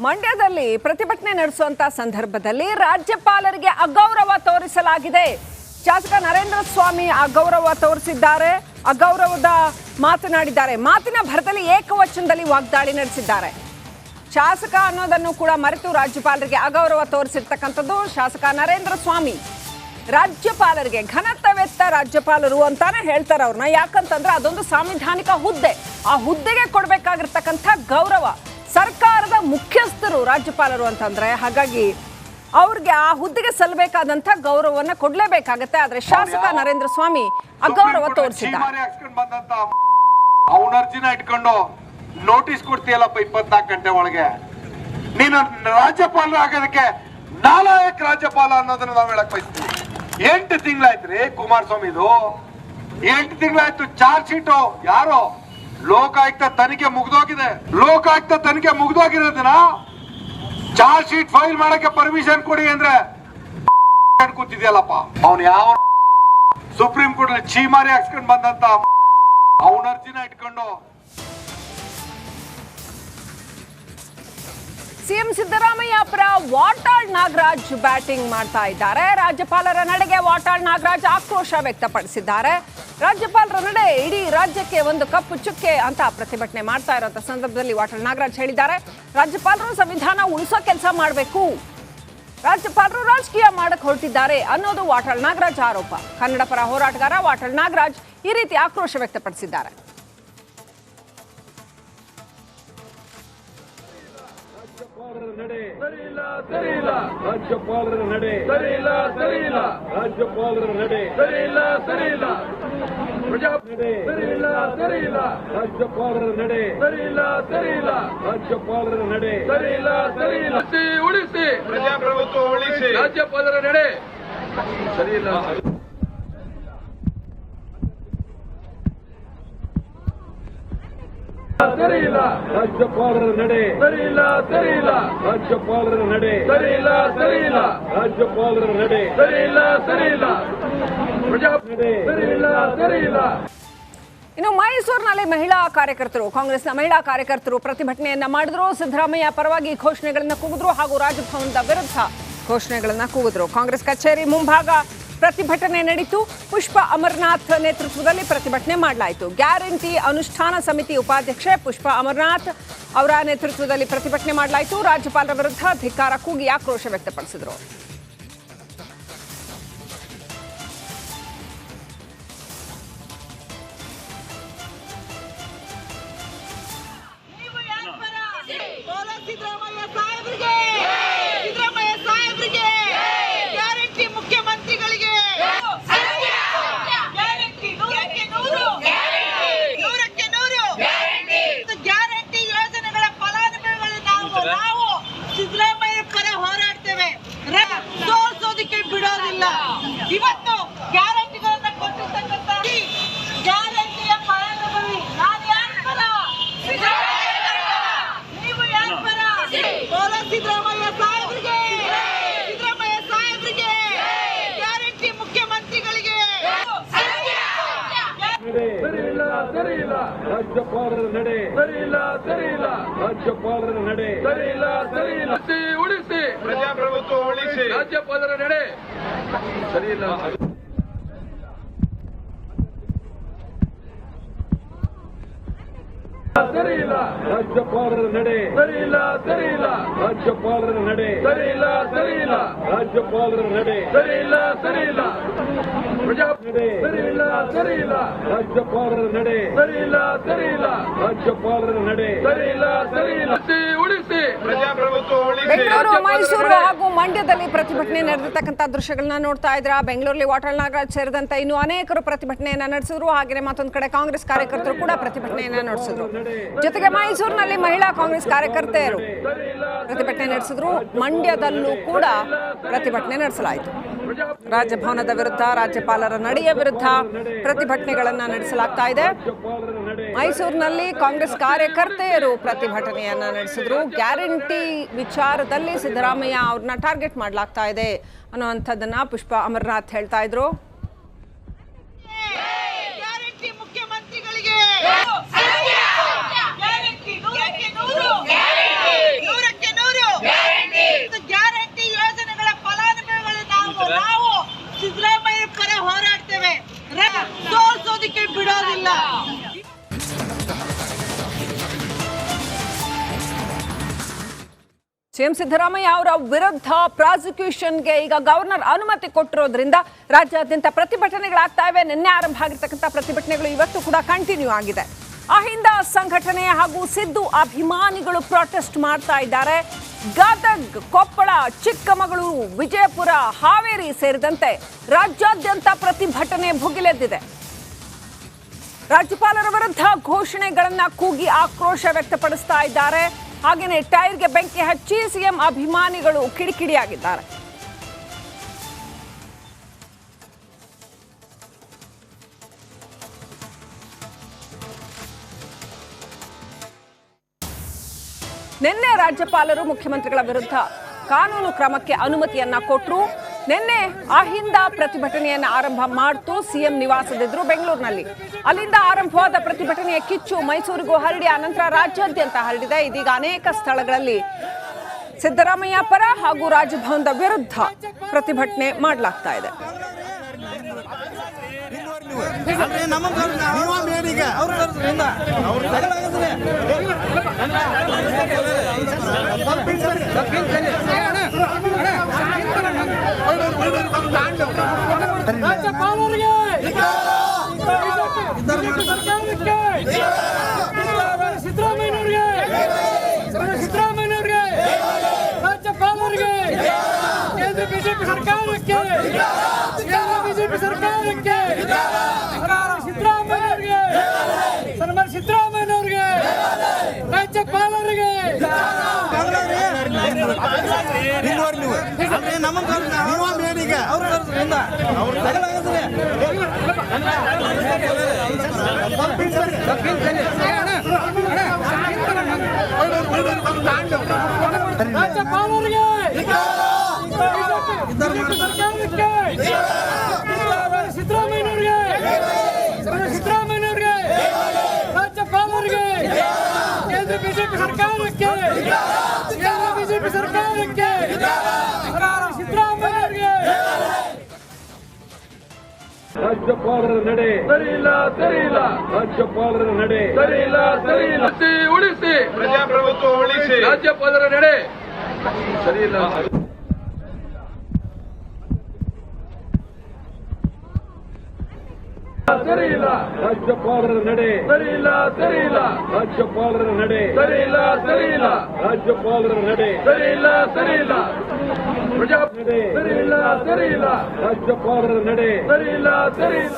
ಮಂಡ್ಯದಲ್ಲಿ ಪ್ರತಿಭಟನೆ ನಡೆಸುವಂತ ಸಂದರ್ಭದಲ್ಲಿ ರಾಜ್ಯಪಾಲರಿಗೆ ಅಗೌರವ ತೋರಿಸಲಾಗಿದೆ. ಶಾಸಕ ನರೇಂದ್ರ ಸ್ವಾಮಿ ಅಗೌರವ ತೋರಿಸಿದ್ದಾರೆ, ಅಗೌರವದ ಮಾತನಾಡಿದ್ದಾರೆ. ಮಾತಿನ ಭರದಲ್ಲಿ ಏಕವಚನದಲ್ಲಿ ವಾಗ್ದಾಳಿ ನಡೆಸಿದ್ದಾರೆ. ಶಾಸಕ ಅನ್ನೋದನ್ನು ಕೂಡ ಮರೆತು ರಾಜ್ಯಪಾಲರಿಗೆ ಅಗೌರವ ತೋರಿಸಿರ್ತಕ್ಕಂಥದ್ದು ಶಾಸಕ ನರೇಂದ್ರ ಸ್ವಾಮಿ. ರಾಜ್ಯಪಾಲರಿಗೆ ಘನತೆವೆತ್ತ ರಾಜ್ಯಪಾಲರು ಅಂತಾನೆ ಹೇಳ್ತಾರೆ ಅವ್ರನ್ನ. ಯಾಕಂತಂದ್ರೆ ಅದೊಂದು ಸಾಂವಿಧಾನಿಕ ಹುದ್ದೆ. ಆ ಹುದ್ದೆಗೆ ಕೊಡಬೇಕಾಗಿರ್ತಕ್ಕಂಥ ಗೌರವ. ಸರ್ಕಾರದ ಮುಖ್ಯಸ್ಥರು ರಾಜ್ಯಪಾಲರು ಅಂತಂದ್ರೆ, ಹಾಗಾಗಿ ಅವ್ರಿಗೆ ಆ ಹುದ್ದೆಗೆ ಸಲ್ಲಬೇಕಾದಂತ ಗೌರವವನ್ನ ಕೊಡ್ಲೇಬೇಕಾಗತ್ತೆ. ಆದ್ರೆ ಶಾಸಕ ನರೇಂದ್ರ ಸ್ವಾಮಿ ಅಗೌರವ ತೋರಿಸಿದ್ದಾರೆ. ಅವನರ್ಜಿನ ಇಟ್ಕೊಂಡು ನೋಟಿಸ್ ಕೊಡ್ತೀಯಲ್ಲಪ್ಪ 24 ಗಂಟೆ ಒಳಗೆ. ನೀನು ರಾಜ್ಯಪಾಲರು ಆಗೋದಕ್ಕೆ ನಾಲಾಯಕ್ ರಾಜ್ಯಪಾಲ ಅನ್ನೋದನ್ನ ನಾವು ಹೇಳಕ್ ಬಯಸ್ತೀವಿ. 8 ತಿಂಗಳಾಯ್ತ್ರಿ ಕುಮಾರಸ್ವಾಮಿದು, 8 ತಿಂಗಳಾಯ್ತು. ಚಾರ್ಜ್ ಶೀಟು ಯಾರೋ ಲೋಕಾಯುಕ್ತ ತನಿಖೆ ಮುಗ್ದೋಗಿದೆ. ಲೋಕಾಯುಕ್ತ ತನಿಖೆ ಮುಗ್ದೋಗಿರೋದನ್ನ ಚಾರ್ಜ್ ಶೀಟ್ ಫೈಲ್ ಮಾಡಕ್ಕೆ ಪರ್ಮಿಷನ್ ಕೊಡಿ ಅಂದ್ರೆ ಕೂತಿದ್ಯಲ್ಲಪ್ಪ. ಅವನು ಯಾವ ಸುಪ್ರೀಂ ಕೋರ್ಟ್ ಅಲ್ಲಿ ಚೀಮಾರಿ ಹಾಕ್ಸ್ಕೊಂಡ್ ಬಂದಂತ ಅವನ ಅರ್ಜಿನ ಇಟ್ಕೊಂಡು. ಸಿಎಂ ಸಿದ್ದರಾಮಯ್ಯ ಪರ ವಾಟಾಳ್ ನಾಗರಾಜ್ ಬ್ಯಾಟಿಂಗ್ ಮಾಡ್ತಾ ಇದ್ದಾರೆ. ರಾಜ್ಯಪಾಲರ ನಡೆಗೆ ವಾಟಾಳ್ ನಾಗರಾಜ್ ಆಕ್ರೋಶ ವ್ಯಕ್ತಪಡಿಸಿದ್ದಾರೆ. ರಾಜ್ಯಪಾಲರ ನಡೆ ಇಡೀ ರಾಜ್ಯಕ್ಕೆ ಒಂದು ಕಪ್ಪು ಚುಕ್ಕೆ ಅಂತ ಪ್ರತಿಭಟನೆ ಮಾಡ್ತಾ ಇರೋ ಸಂದರ್ಭದಲ್ಲಿ ವಾಟಾಳ್ ನಾಗರಾಜ್ ಹೇಳಿದ್ದಾರೆ, ರಾಜ್ಯಪಾಲರು ಸಂವಿಧಾನ ಉಳಿಸೋ ಕೆಲಸ ಮಾಡಬೇಕು, ರಾಜ್ಯಪಾಲರು ರಾಜಕೀಯ ಮಾಡಕ್ ಹೊರಟಿದ್ದಾರೆ ಅನ್ನೋದು ವಾಟಾಳ್ ನಾಗರಾಜ್ ಆರೋಪ. ಕನ್ನಡ ಪರ ಹೋರಾಟಗಾರ ವಾಟಾಳ್ ನಾಗರಾಜ್ ಈ ರೀತಿ ಆಕ್ರೋಶ ವ್ಯಕ್ತಪಡಿಸಿದ್ದಾರೆ. ರಾಜ್ಯಪಾಲರ ನಡೆ ಸರಿ ಇಲ್ಲ, ಸರಿ ಇಲ್ಲ. ರಾಜ್ಯಪಾಲರ ನಡೆ ಸರಿ ಇಲ್ಲ, ಸರಿ ಇಲ್ಲ. ಸರಿ ಇಲ್ಲ, ಸರಿ ಇಲ್ಲ. ರಾಜ್ಯಪಾಲರ ನಡೆ ಸರಿ ಇಲ್ಲ, ಸರಿ ಇಲ್ಲ. ರಾಜ್ಯಪಾಲರ ನಡೆ ಸರಿ ಇಲ್ಲ, ಸರಿ ಇಲ್ಲ. ಉಳಿಸಿ ಪ್ರಜಾಪ್ರಭುತ್ವ ಉಳಿಸಿ. ರಾಜ್ಯಪಾಲರ ನಡೆ ಸರಿ ಇಲ್ಲ, ಸರಿ ಇಲ್ಲ. ರಾಜ್ಯಪಾಲರ ನಡೆ ಸರಿ ಇಲ್ಲ, ಸರಿ ಇಲ್ಲ. ರಾಜ್ಯಪಾಲರ ನಡೆ ಸರಿ ಇಲ್ಲ, ಸರಿ ಇಲ್ಲ. ರಾಜ್ಯಪಾಲರ ನಡೆ ಸರಿ ಇಲ್ಲ, ಸರಿ ಇಲ್ಲ. ಸರಿ ಇಲ್ಲ, ಸರಿ ಇಲ್ಲ. ಇನ್ನು ಮೈಸೂರಿನಲ್ಲಿ ಮಹಿಳಾ ಕಾರ್ಯಕರ್ತರು, ಕಾಂಗ್ರೆಸ್ನ ಮಹಿಳಾ ಕಾರ್ಯಕರ್ತರು ಪ್ರತಿಭಟನೆಯನ್ನ ಮಾಡಿದ್ರು. ಸಿದ್ದರಾಮಯ್ಯ ಪರವಾಗಿ ಘೋಷಣೆಗಳನ್ನ ಕೂಗಿದ್ರು ಹಾಗೂ ರಾಜಭವನದ ವಿರುದ್ಧ ಘೋಷಣೆಗಳನ್ನ ಕೂಗಿದ್ರು. ಕಾಂಗ್ರೆಸ್ ಕಚೇರಿ ಮುಂಭಾಗ ಪ್ರತಿಭಟನೆ ನಡೀತು. ಪುಷ್ಪ ಅಮರನಾಥ್ ನೇತೃತ್ವದಲ್ಲಿ ಪ್ರತಿಭಟನೆ ಮಾಡಲಾಯಿತು. ಗ್ಯಾರಂಟಿ ಅನುಷ್ಠಾನ ಸಮಿತಿ ಉಪಾಧ್ಯಕ್ಷೆ ಪುಷ್ಪ ಅಮರನಾಥ್ ಅವರ ನೇತೃತ್ವದಲ್ಲಿ ಪ್ರತಿಭಟನೆ ಮಾಡಲಾಯಿತು. ರಾಜ್ಯಪಾಲರ ವಿರುದ್ಧ ಧಿಕ್ಕಾರ ಕೂಗಿ ಆಕ್ರೋಶ ವ್ಯಕ್ತಪಡಿಸಿದರು. ಇವತ್ತು ಗ್ಯಾರಂಟಿಗಳನ್ನ ಕೊಟ್ಟಿರ್ತಕ್ಕಂಥ ಗ್ಯಾರಂಟಿಯ ಫಲಾನುಭವಿ ನಾನು ಯಾರ ಪರ? ನೀವು ಯಾರ ಪರ? ಬೋಲೋ ಸಿದ್ದರಾಮಯ್ಯ ಸಾಹೇಬ್ರಿಗೆ, ಸಿದ್ದರಾಮಯ್ಯ ಸಾಹೇಬ್ರಿಗೆ, ಗ್ಯಾರಂಟಿ ಮುಖ್ಯಮಂತ್ರಿಗಳಿಗೆ. ಸರಿ ಇಲ್ಲ, ಸರಿ ಇಲ್ಲ. ರಾಜ್ಯಪಾಲರ ನಡೆ ಸರಿ ಇಲ್ಲ, ಸರಿ ಇಲ್ಲ. ರಾಜ್ಯಪಾಲರ ನಡೆ ಸರಿ ಇಲ್ಲ, ಸರಿ ಇಲ್ಲ. ಉಳಿಸಿ ಪ್ರಜಾಪ್ರಭುತ್ವ ಉಳಿಸಿ. ರಾಜ್ಯಪಾಲರ ನಡೆ ಸರಿ ಇಲ್ಲ, ಸರಿ ಇಲ್ಲ. ರಾಜ್ಯಪಾಲರ ನಡೆ ಸರಿ ಇಲ್ಲ, ಸರಿ ಇಲ್ಲ. ರಾಜ್ಯಪಾಲರ ನಡೆ ಸರಿ ಇಲ್ಲ, ಸರಿ ಇಲ್ಲ. ರಾಜ್ಯಪಾಲರ ನಡೆ ಸರಿ ಇಲ್ಲ, ಸರಿ ಇಲ್ಲ. ಸರಿ ಇಲ್ಲ, ಸರಿ ಇಲ್ಲ. ರಾಜ್ಯಪಾಲರ ನಡೆ ಸರಿ ಇಲ್ಲ, ಸರಿ ಇಲ್ಲ. ರಾಜ್ಯಪಾಲರ ನಡೆ ಸರಿ ಇಲ್ಲ, ಸರಿ ಇಲ್ಲ. ಉಳಿಸಿ ಪ್ರಜಾಪ್ರಭುತ್ವ ಉಳಿಸಿ. ಬೆಂಗಳೂರು, ಮೈಸೂರು ಹಾಗೂ ಮಂಡ್ಯದಲ್ಲಿ ಪ್ರತಿಭಟನೆ ನಡೆದಿರ್ತಕ್ಕಂಥ ದೃಶ್ಯಗಳನ್ನ ನೋಡ್ತಾ ಇದ್ರ. ಬೆಂಗಳೂರಲ್ಲಿ ವಾಟಾಳ್ ನಾಗರಾಜ್ ಸೇರಿದಂತೆ ಇನ್ನು ಅನೇಕರು ಪ್ರತಿಭಟನೆಯನ್ನ ನಡೆಸಿದ್ರು. ಹಾಗೆಯೇ ಮತ್ತೊಂದು ಕಡೆ ಕಾಂಗ್ರೆಸ್ ಕಾರ್ಯಕರ್ತರು ಕೂಡ ಪ್ರತಿಭಟನೆಯನ್ನ ನಡೆಸಿದ್ರು. ಜೊತೆಗೆ ಮೈಸೂರಿನಲ್ಲಿ ಮಹಿಳಾ ಕಾಂಗ್ರೆಸ್ ಕಾರ್ಯಕರ್ತೆಯರು ಪ್ರತಿಭಟನೆ ನಡೆಸಿದ್ರು. ಮಂಡ್ಯದಲ್ಲೂ ಕೂಡ ಪ್ರತಿಭಟನೆ ನಡೆಸಲಾಯಿತು. ರಾಜಭವನದ ವಿರುದ್ಧ, ರಾಜ್ಯಪಾಲರ ನಡೆಯ ವಿರುದ್ಧ ಪ್ರತಿಭಟನೆಗಳನ್ನ ನಡೆಸಲಾಗ್ತಾ ಇದೆ. ಮೈಸೂರಿನಲ್ಲಿ ಕಾಂಗ್ರೆಸ್ ಕಾರ್ಯಕರ್ತೆಯರು ಪ್ರತಿಭಟನೆಯನ್ನ ನಡೆಸಿದ್ರು. ಗ್ಯಾರಂಟಿ ವಿಚಾರದಲ್ಲಿ ಸಿದ್ದರಾಮಯ್ಯ ಅವ್ರನ್ನ ಟಾರ್ಗೆಟ್ ಮಾಡಲಾಗ್ತಾ ಇದೆ ಅನ್ನುವಂಥದ್ದನ್ನ ಪುಷ್ಪ ಅಮರನಾಥ್ ಹೇಳ್ತಾ ಇದ್ರು. ಗ್ಯಾರಂಟಿ ಮುಖ್ಯಮಂತ್ರಿಗಳಿಗೆ ಸಿಎಂ ಸಿದ್ದರಾಮಯ್ಯ ಅವರ ವಿರುದ್ಧ ಪ್ರಾಸಿಕ್ಯೂಷನ್ಗೆ ಈಗ ಗವರ್ನರ್ ಅನುಮತಿ ಕೊಟ್ಟಿರೋದ್ರಿಂದ ರಾಜ್ಯಾದ್ಯಂತ ಪ್ರತಿಭಟನೆಗಳಾಗ್ತಾ ಇವೆ. ನಿನ್ನೆ ಆರಂಭ ಆಗಿರ್ತಕ್ಕಂಥ ಪ್ರತಿಭಟನೆಗಳು ಇವತ್ತು ಕೂಡ ಕಂಟಿನ್ಯೂ ಆಗಿದೆ. ಅಹಿಂದ ಸಂಘಟನೆ ಹಾಗೂ ಸಿದ್ದು ಅಭಿಮಾನಿಗಳು ಪ್ರೊಟೆಸ್ಟ್ ಮಾಡ್ತಾ ಇದ್ದಾರೆ. ಗದಗ್, ಕೊಪ್ಪಳ, ಚಿಕ್ಕಮಗಳೂರು, ವಿಜಯಪುರ, ಹಾವೇರಿ ಸೇರಿದಂತೆ ರಾಜ್ಯಾದ್ಯಂತ ಪ್ರತಿಭಟನೆ ಭುಗಿಲೆದ್ದಿದೆ. ರಾಜ್ಯಪಾಲರ ವಿರುದ್ಧ ಘೋಷಣೆಗಳನ್ನ ಕೂಗಿ ಆಕ್ರೋಶ ವ್ಯಕ್ತಪಡಿಸ್ತಾ ಇದ್ದಾರೆ. ಹಾಗೆಯೇ ಟೈರ್ಗೆ ಬೆಂಕಿ ಹಚ್ಚಿ ಸಿಎಂ ಅಭಿಮಾನಿಗಳು ಕಿಡಿಕಿಡಿಯಾಗಿದ್ದಾರೆ. ನಿನ್ನೆ ರಾಜ್ಯಪಾಲರು ಮುಖ್ಯಮಂತ್ರಿಗಳ ವಿರುದ್ಧ ಕಾನೂನು ಕ್ರಮಕ್ಕೆ ಅನುಮತಿಯನ್ನ ಕೊಟ್ಟರು. ನಿನ್ನೆ ಅಹಿಂದ ಪ್ರತಿಭಟನೆಯನ್ನ ಆರಂಭ ಮಾಡ್ತು ಸಿಎಂ ನಿವಾಸದಿದ್ರು ಬೆಂಗಳೂರಿನಲ್ಲಿ. ಅಲ್ಲಿಂದ ಆರಂಭವಾದ ಪ್ರತಿಭಟನೆಯ ಕಿಚ್ಚು ಮೈಸೂರಿಗೂ ಹರಡಿ ಅನಂತರ ರಾಜ್ಯಾದ್ಯಂತ ಹರಡಿದೆ. ಇದೀಗ ಅನೇಕ ಸ್ಥಳಗಳಲ್ಲಿ ಸಿದ್ದರಾಮಯ್ಯ ಪರ ಹಾಗೂ ರಾಜಭವನದ ವಿರುದ್ಧ ಪ್ರತಿಭಟನೆ ಮಾಡಲಾಗ್ತಾ ಇದೆ. ಬಿಜೆಪಿ ಸರ್ಕಾರಕ್ಕೆ ಬಿಜೆಪಿ ಸರ್ಕಾರಕ್ಕೆ ಸಿದ್ದರಾಮಯ್ಯವ್ರಿಗೆ ಸನ್ಮಾನ್ಯ ಸಿದ್ದರಾಮಯ್ಯವ್ರಿಗೆ ರಾಜ್ಯಪಾಲರಿಗೆ ರಾಜ್ಯಪಾಲರಿಗೆ ಸಿದ್ದರಾಮಯ್ಯವ್ರಿಗೆ ಸಿದ್ದರಾಮಯ್ಯವ್ರಿಗೆ ರಾಜ್ಯಪಾಲರಿಗೆ ಕೇಂದ್ರ ಬಿಜೆಪಿ ಸರ್ಕಾರಕ್ಕೆ ಬಿಜೆಪಿ ಸರ್ಕಾರಕ್ಕೆ ಸಿದ್ದರಾಮಯ್ಯವ್ರಿಗೆ ರಾಜ್ಯಪಾಲರ ನಡೆ ಸರಿಯಿಲ್ಲ ಸರಿಯಿಲ್ಲ ರಾಜ್ಯಪಾಲರ ನಡೆ ಸರಿಯಿಲ್ಲ ಸರಿಯಿಲ್ಲ ಉಳಿಸಿ ಪ್ರಜಾಪ್ರಭುತ್ವ ಉಳಿಸಿ ರಾಜ್ಯಪಾಲರ ನಡೆ ಸರಿಯಿಲ್ಲ ಸರಿಯಿಲ್ಲ ರಾಜ್ಯಪಾಲರ ನಡೆ ಸರಿಯಿಲ್ಲ ಸರಿಯಿಲ್ಲ ರಾಜ್ಯಪಾಲರ ನಡೆ ಸರಿಯಿಲ್ಲ ಸರಿಯಿಲ್ಲ ರಾಜ್ಯಪಾಲರ ನಡೆ ಸರಿಯಿಲ್ಲ ಸರಿಯಿಲ್ಲ ಪ್ರಜಾ ನಡೆ ಸರಿಯಿಲ್ಲ ಸರಿಯಿಲ್ಲ ರಾಜ್ಯಪಾಲರ ನಡೆ ಸರಿಯಿಲ್ಲ ಸರಿಯಿಲ್ಲ